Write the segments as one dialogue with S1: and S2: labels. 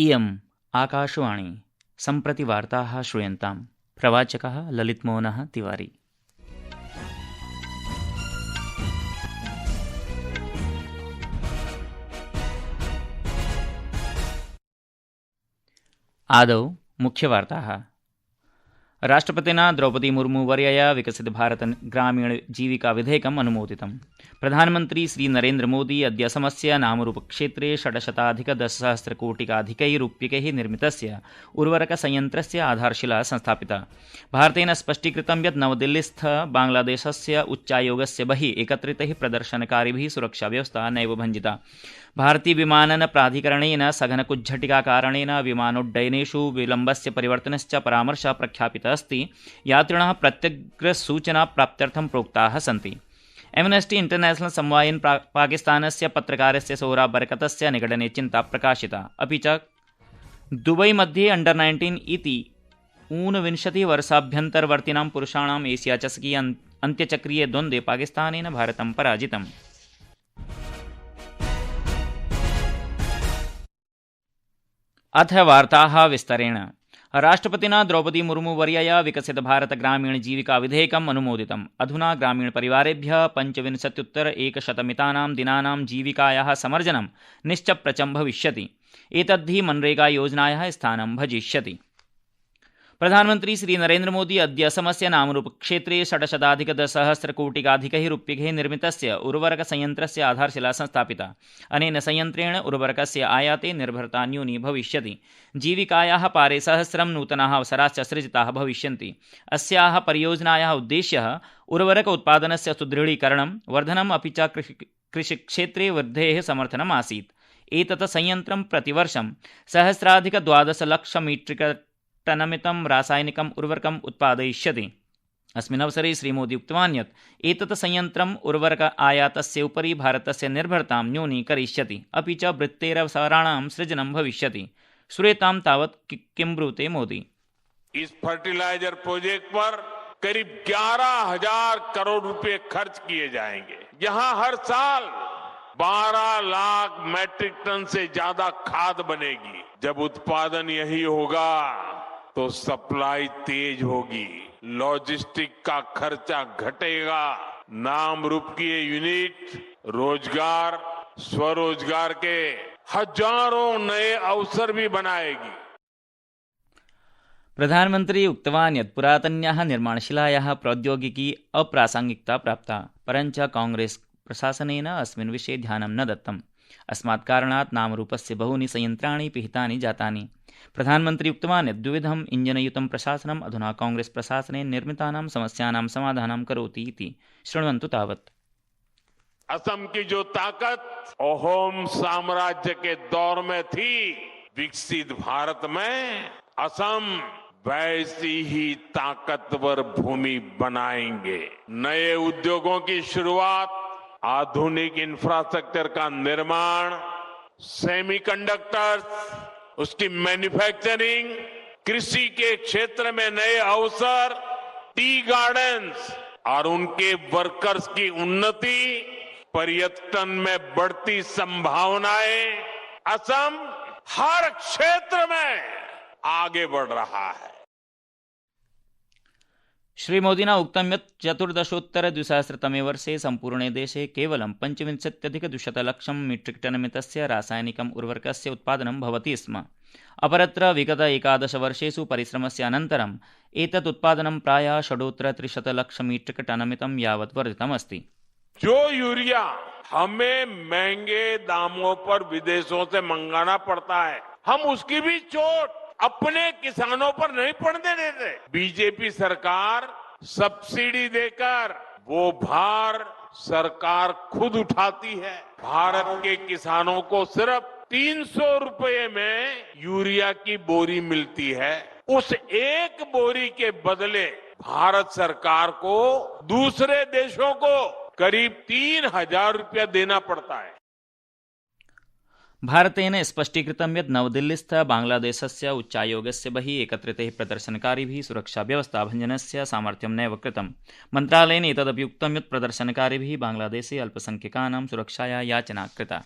S1: इयम् आकाशवाणी सम्प्रति वार्ताः श्रूयन्ताम्। प्रवाचकः ललितमोहनः तिवारी। आदौ मुख्यवार्ताः। राष्ट्रपतिना द्रौपदी मुर्मुवर्यया विकसित भारत ग्रामीण जीविका विधेयकम् अनुमोदितम्। प्रधानमन्त्री श्री नरेन्द्र मोदी अद्य असमस्य नामरूपक्षेत्रे 610,000 रूप्यकैः निर्मितस्य उर्वरकसंयन्त्रस्य आधारशिला संस्थापिता। भारतेन स्पष्टीकृतं यत् नवदिल्लीस्थ बांग्लादेशस्य उच्चायोगस्य बहिः एकत्रितैः प्रदर्शनकारिभिः सुरक्षाव्यवस्था नैव भञ्जिता। भारतीय विमानन प्राधिकरणेन सघनकुज्झटिकाकारणेन विमानोड्डयनेषु विलम्बस्य परिवर्तनश्च परामर्शः प्रख्यापितः अस्ति। यात्रिणः प्रत्यग्रसूचना प्राप्त्यर्थं प्रोक्ताः सन्ति। एम्नेस्टी इंटरनेशनल समवायेन पाकिस्तानस्य पत्रकारस्य सोहराब बरकतस्य निगडने चिन्ता प्रकाशिता। अपि च दुबई मध्ये अंडर-19 इति 29 वर्षाभ्यन्तरवर्तिनां पुरुषाणाम् एशिया चषकीय अन्त्यचक्रीये द्वन्द्वे पाकिस्तानेन भारतं पराजितम्। अथ वार्ताः विस्तरेण। राष्ट्रपतिना द्रौपदी मुर्मुवर्यया विकसित भारत ग्रामीण जीविका विधेयकम् अनुमोदितम्। अधुना ग्रामीण परिवारेभ्यः 75,100 दिनानां जीविकायाः समर्जनं निश्चप्रचं भविष्यति। एतद्धि मनरेगा योजनायाः स्थानं भजिष्यति। प्रधानमन्त्री श्री नरेन्द्र मोदी अद्य असमस्य नामरूपक्षेत्रे 610,000 रूप्यकैः निर्मितस्य उर्वरकसंयन्त्रस्य आधारशिला संस्थापिता। अनेन संयन्त्रेण उर्वरकस्य आयाते निर्भरता न्यूनी भविष्यति। जीविकायाः पारे 1,000 नूतनाः अवसराश्च सृजिताः भविष्यन्ति। अस्याः परियोजनायाः उद्देश्यः उर्वरक उत्पादनस्य सुदृढीकरणं, वर्धनम् अपि च कृषिक्षेत्रे वृद्धेः समर्थनम् आसीत्। एतत् संयन्त्रं प्रतिवर्षं 1,012,00,000 मीट्रिक टनमितं रासायनिकम् उर्वरकम् उत्पादयिष्यति। अस्मिन् अवसरे श्रीमोदी उक्तवान् यत् एतत् संयन्त्रम् उर्वरक आयातस्य उपरि भारतस्य निर्भरतां न्यूनीकरिष्यति, अपि च वृत्तेरवसराणां सृजनं भविष्यति। श्रूयतां तावत् किं ब्रूते मोदी।
S2: इस फर्टिलाइजर प्रोजेक्ट पर करीब 11,000 करोड़ रुपए खर्च किए जाएंगे। यहाँ हर साल 12 लाख मैट्रिक टन से ज्यादा खाद बनेगी। जब उत्पादन यही होगा तो सप्लाई तेज होगी, लॉजिस्टिक का खर्चा घटेगा, नाम रूप की ये यूनिट रोजगार, स्वरोजगार के हजारों नए अवसर भी बनाएगी। प्रधानमंत्री उक्तवान् यत् पुरातन्याः निर्माणशिलायाः प्रौद्योगिकी अप्रासंगिकता प्राप्ता, परञ्च कांग्रेस प्रशासनेन अस्मिन् विषये ध्यानं न दत्तम्। अस्मात् कारणात् नामरूपस्य बहूनि संयन्त्राणि पिहितानि जातानि। प्रधानमन्त्री उक्तवान् यत् द्विविधम् इञ्जनयुतं प्रशासनम् अधुना कांग्रेस प्रशासनेन निर्मितानां समस्यानां समाधानं करोति इति। शृण्वन्तु तावत्। असम की जो ताकत अहोम साम्राज्य के दौर में थी, विकसित भारत में असम वैसी ही ताकतवर भूमि बनाएंगे। नए उद्योगों की शुरुआत, आधुनिक इंफ्रास्ट्रक्चर का निर्माण, सेमीकंडक्टर्स, उसकी मैन्युफैक्चरिंग, कृषि के क्षेत्र में नए अवसर, टी गार्डन्स और उनके वर्कर्स की उन्नति, पर्यटन में बढ़ती संभावनाएं, असम हर क्षेत्र में आगे बढ़ रहा है। श्रीमोदिना उक्तं यत् 14-द्विसहस्रतमे वर्षे सम्पूर्णे देशे केवलं 25,200,00,000 मीट्रिक टनमितस्य रासायनिकम् उर्वरकस्य उत्पादनं भवति स्म। अपरत्र विगत 11 वर्षेषु परिश्रमस्य अनन्तरम् एतत् उत्पादनं प्रायः 6,300,00,000 मीट्रिक टनमितं यावत् वर्धितमस्ति। जो यूरिया हमें महंगे दामों पर विदेशों से मंगाना पड़ता है, हम उसकी भी चोट अपने किसानों पर नहीं पड़ने देते। बीजेपी सरकार सब्सिडी देकर वो भार सरकार खुद उठाती है। भारत के किसानों को सिर्फ 300 रुपए में यूरिया की बोरी मिलती है। उस एक बोरी के बदले भारत सरकार को दूसरे देशों को करीब 3,000 रुपया देना पड़ता है। भारतेन स्पष्टीकृतं यत् नवदिल्लीस्थ बांग्लादेशस्य उच्चायोगस्य बहिः एकत्रितैः प्रदर्शनकारिभिः सुरक्षाव्यवस्था भञ्जनस्य सामर्थ्यं नैव कृतम्। मन्त्रालयेन एतदपि उक्तं यत् प्रदर्शनकारिभिः बांग्लादेशे अल्पसंख्यकानां सुरक्षाया याचना कृता।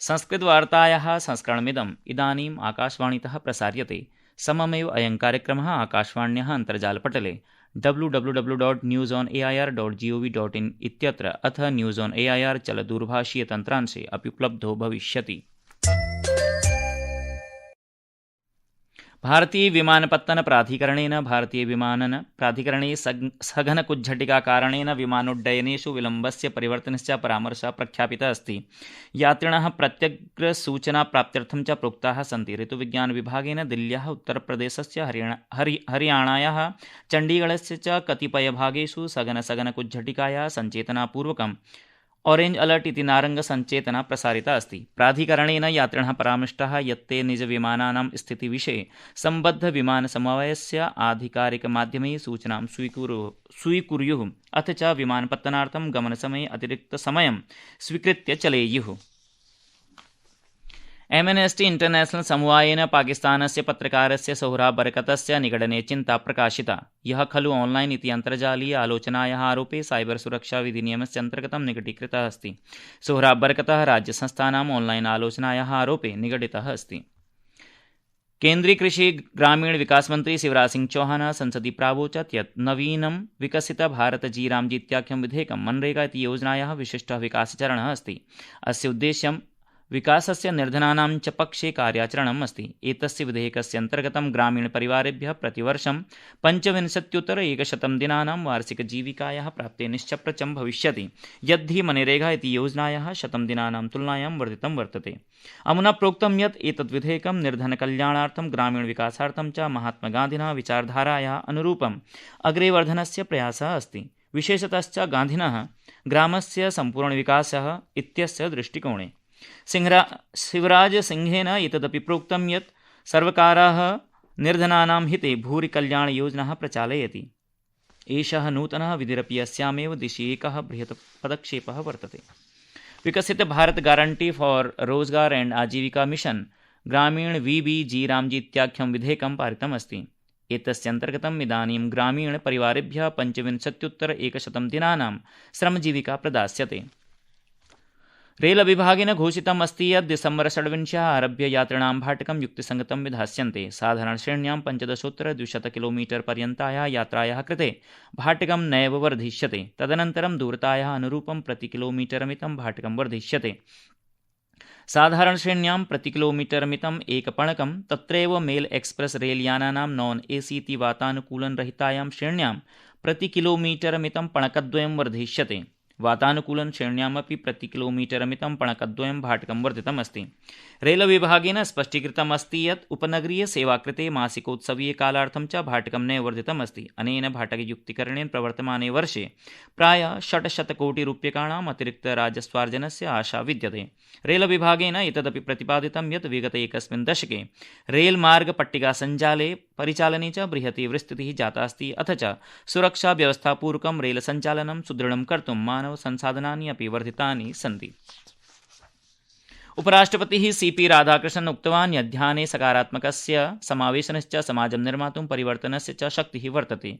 S1: संस्कृतवार्तायाः संस्करणमिदम् इदानीम् आकाशवाणीतः प्रसार्यते। सममेव अयं कार्यक्रमः आकाशवाण्याः अन्तर्जालपटले www.newsonair.gov.in इत्यत्र अथ न्यूज़ ऑन एआईआर चलदूरभाषीयतन्त्रांशे अपि उपलब्धो भविष्यति। भारतीय विमानपत्तन प्राधिकरणेन भारतीय विमानन प्राधिकरणे सघनकुज्झटिकाकारणेन विमानोड्डयनेषु विलम्बस्य परिवर्तनस्य परामर्शः प्रख्यापितः अस्ति। यात्रिणः प्रत्यग्रसूचनाप्राप्त्यर्थं च प्रोक्ताः सन्ति। ऋतुविज्ञानविभागेन दिल्ल्याः, उत्तरप्रदेशस्य, हरियाणायाः, चण्डीगढस्य च कतिपयभागेषु सघनकुज्झटिकायाः सञ्चेतनापूर्वकम् ऑरेंज अलर्ट इति नारङ्गसञ्चेतना प्रसारिता अस्ति। प्राधिकरणेन यात्रिणः परामृष्टाः यत् ते निजविमानानां स्थितिविषये सम्बद्धविमानसमवायस्य आधिकारिकमाध्यमे सूचनां स्वीकुर्युः अथ च विमानपत्तनार्थं गमनसमये अतिरिक्तसमयं स्वीकृत्य चलेयुः। एमनेस्टी इंटरनेशनल समूहायेन पाकिस्तानस्य पत्रकारस्य सोहराब बरकतस्य निगडने चिन्ता प्रकाशिता। यः खलु ऑनलाइन इति अन्तर्जालीय आलोचनायाः आरोपे साइबर सुरक्षा विधिनियमस्य अन्तर्गतं निगडीकृतः अस्ति। सोहराब बरकतः राज्यसंस्थानाम् ऑनलाइन आलोचनायाः आरोपे निगडितः अस्ति। केन्द्रीय कृषि ग्रामीण विकास मंत्री शिवराज सिंह चौहान संसदि प्रावोचत् यत् नवीनं विकसित भारत जी रामजी इत्याख्यं विधेयकं मनरेगा इति योजनायाः विशिष्टः विकासचरणः अस्ति। अस्य उद्देश्यं विकासस्य निर्धनानां च पक्षे कार्याचरणम् अस्ति। एतस्य विधेयकस्य अन्तर्गतं ग्रामीणपरिवारेभ्यः प्रतिवर्षं 25,100 दिनानां वार्षिकजीविकायाः प्राप्ते निश्चप्रचं भविष्यति, यद्धि मनरेगा इति योजनायाः 100 दिनानां तुलनायां वर्धितं वर्तते। अमुना प्रोक्तं यत् एतद् विधेयकं निर्धनकल्याणार्थं, ग्रामीणविकासार्थं च महात्मगान्धिनः विचारधारायाः अनुरूपम् अग्रेवर्धनस्य प्रयासः अस्ति। विशेषतश्च गान्धिनः ग्रामस्य सम्पूर्णविकासः इत्यस्य दृष्टिकोणे। शिवराज सिंहेन एतदपि प्रोक्तं यत् सर्वकारः निर्धनानां हिते भूरि कल्याणयोजनाः प्रचालयति। एषः नूतनः विधिरपि अस्यामेव दिशि एकः बृहत् पदक्षेपः वर्तते। विकसित भारत गारंटी फॉर रोजगार एंड आजीविका मिशन ग्रामीण VBG रामजी इत्याख्यं विधेयकं पारितम् अस्ति। एतस्य अन्तर्गतम् इदानीं ग्रामीणपरिवारेभ्यः 25,100 दिनानां श्रमजीविका प्रदास्यते। रेलविभागेन घोषितम् अस्ति यत् दिसम्बर 26 आरभ्य यात्रिणां भाटकं युक्तिसङ्गतं विधास्यन्ते। साधारणश्रेण्यां 15,200 किलोमीटर पर्यन्तायाः यात्रायाः कृते भाटकं नैव वर्धिष्यते। तदनन्तरं दूरतायाः अनुरूपं प्रतिकिलोमीटरमितं भाटकं वर्धिष्यते। साधारणश्रेण्यां प्रतिकिलोमीटरमितम् एकपणकं तत्रैव मेल एक्सप्रेस रेलयानानां नॉन AC इति वातानुकूलनरहितायां श्रेण्यां प्रतिकिलोमीटरमितं पणकद्वयं वर्धिष्यते। वातानुकूलन श्रेण्यामपि प्रतिकिलोमीटरमितं पणकद्वयं भाटकं वर्धितमस्ति। रेलविभागेन स्पष्टीकृतम् अस्ति यत् उपनगरीयसेवाकृते मासिकोत्सवीयकालार्थं च भाटकं नैव वर्धितमस्ति। अनेन भाटकयुक्तीकरणेन प्रवर्तमाने वर्षे प्रायः 600 कोटिरूप्यकाणाम् अतिरिक्तराजस्वार्जनस्य आशा विद्यते। रेलविभागेन एतदपि प्रतिपादितं यत् विगते एकस्मिन् दशके रेलमार्गपट्टिकासञ्जाले परिचालने च बृहती विस्तृतिः जाता अस्ति, अथ च सुरक्षाव्यवस्थापूर्वकं रेलसञ्चालनं सुदृढं कर्तुं मानवसंसाधनानि अपि वर्धितानि सन्ति। उपराष्ट्रपतिः CP राधाकृष्णन् उक्तवान् यत् ध्याने सकारात्मकस्य समावेशनश्च समाजं निर्मातुं परिवर्तनस्य च शक्तिः वर्तते।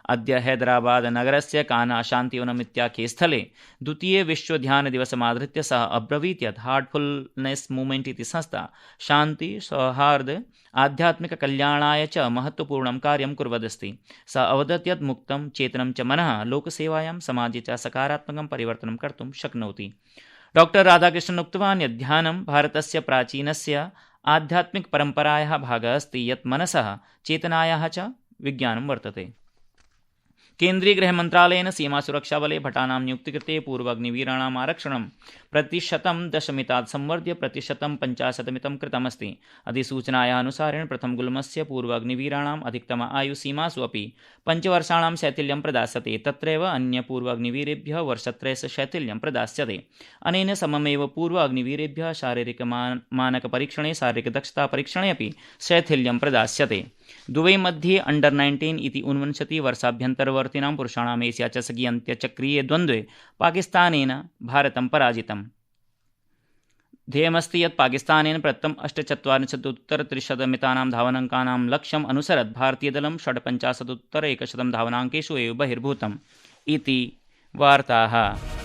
S1: अद्य हैदराबादनगरस्य काना शान्तिवनम् इत्याख्ये स्थले द्वितीयविश्वध्यानदिवसमाधृत्य सः अब्रवीत् यत् हार्टफुलनेस् मूवमेण्ट् इति संस्था शान्ति, सौहार्द, आध्यात्मिककल्याणाय च महत्त्वपूर्णं कार्यं कुर्वदस्ति। सः अवदत् यत् मुक्तं चेतनं च मनः लोकसेवायां समाजे च सकारात्मकं परिवर्तनं कर्तुं शक्नोति। डॉक्टर राधाकृष्णन् उक्तवान् यत् ध्यानं भारतस्य प्राचीनस्य आध्यात्मिकपरम्परायाः भागः अस्ति, यत् मनसः चेतनायाः च विज्ञानं वर्तते। केन्द्रीय गृहमन्त्रालयेन सीमासुरक्षाबले भटानां नियुक्तिकृते पूर्वाग्निवीराणाम् आरक्षणं 10% संवर्ध्य 50% कृतमस्ति। अधिसूचनायाः अनुसारेण प्रथमगुल्मस्य पूर्वाग्निवीराणाम् अधिकतम आयुसीमासु अपि 5 वर्षाणां शैथिल्यं प्रदास्यते। तत्रैव अन्यपूर्वाग्निवीरेभ्यः वर्षत्रयस्य शैथिल्यं प्रदास्यते। अनेन सममेव पूर्वाग्निवीरेभ्यः शारीरिकमानकपरीक्षणे, शारीरिकदक्षतापरीक्षणे अपि शैथिल्यं प्रदास्यते। दुबई मध्ये अंडर-19 इति 29 वर्षाभ्यन्तरवर्तिनां पुरुषाणाम् एशिया चषकीय अन्त्यचक्रीये द्वन्द्वे पाकिस्तानेन भारतं पराजितम्। ध्येयमस्ति यत् पाकिस्तानेन प्रथम 48,300 धावनाङ्कानां लक्ष्यम् अनुसरत् भारतीयदलं 56,100 धावनाङ्केषु एव बहिर्भूतम् इति वार्ताः।